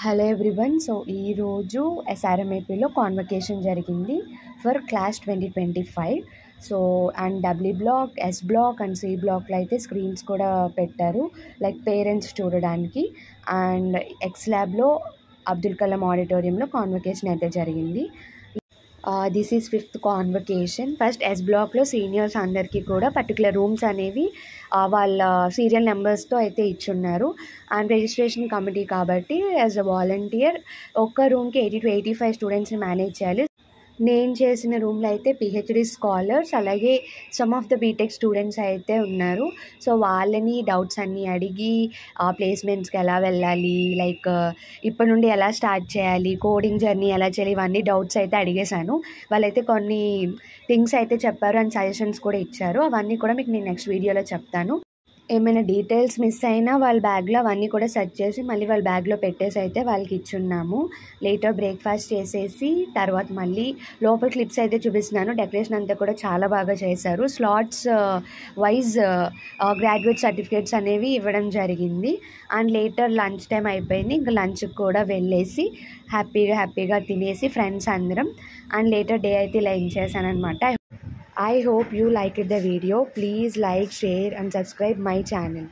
Hello everyone. So ఈరోజు ఎస్ఆర్ఎంఏపీలో convocation జరిగింది for class 2025. So and W block, S block and C బ్లాక్లో అయితే స్క్రీన్స్ కూడా పెట్టారు లైక్ పేరెంట్స్ చూడడానికి. అండ్ ఎక్స్ ల్యాబ్లో అబ్దుల్ కలాం ఆడిటోరియంలో కాన్వకేషన్ అయితే జరిగింది. This is 5th convocation. First S బ్లాక్లో సీనియర్స్ అందరికీ కూడా పర్టికులర్ రూమ్స్ అనేవి వాళ్ళ సీరియల్ నెంబర్స్తో అయితే ఇచ్చున్నారు. అండ్ రిజిస్ట్రేషన్ కమిటీ కాబట్టి యాజ్ అ వాలంటీర్ ఒక్క రూమ్కి 80 to 85 స్టూడెంట్స్ని మేనేజ్ చేయాలి. నేను చేసిన రూమ్లో అయితే పిహెచ్డి స్కాలర్స్ అలాగే some of the BTech students అయితే ఉన్నారు. సో వాళ్ళని డౌట్స్ అన్నీ అడిగి ప్లేస్మెంట్స్కి ఎలా వెళ్ళాలి, లైక్ ఇప్పటి నుండి ఎలా స్టార్ట్ చేయాలి, కోడింగ్ జర్నీ ఎలా చేయాలి, ఇవన్నీ డౌట్స్ అయితే అడిగేశాను. వాళ్ళైతే కొన్ని థింగ్స్ అయితే చెప్పారు అండ్ సజెషన్స్ కూడా ఇచ్చారు. అవన్నీ కూడా మీకు నేను నెక్స్ట్ వీడియోలో చెప్తాను. ఏమైనా డీటెయిల్స్ మిస్ అయినా వాళ్ళ బ్యాగ్లో అవన్నీ కూడా సెర్చ్ చేసి మళ్ళీ వాళ్ళ బ్యాగ్లో పెట్టేసి అయితే వాళ్ళకి ఇచ్చున్నాము. లేటర్ బ్రేక్ఫాస్ట్ చేసేసి తర్వాత మళ్ళీ లోపల క్లిప్స్ అయితే చూపిస్తున్నాను. డెకరేషన్ అంతా కూడా చాలా బాగా చేశారు. స్లాట్స్ వైజ్ గ్రాడ్యుయేట్ సర్టిఫికేట్స్ అనేవి ఇవ్వడం జరిగింది. అండ్ లేటర్ లంచ్ టైం అయిపోయింది. ఇంకా లంచ్కి కూడా వెళ్ళేసి హ్యాపీగా తినేసి ఫ్రెండ్స్ అందరం అండ్ లేటర్ డే అయితే ఇలా ఎంజాయ్ చేశాను అనమాట. I hope you liked the video. Please like, share and subscribe my channel.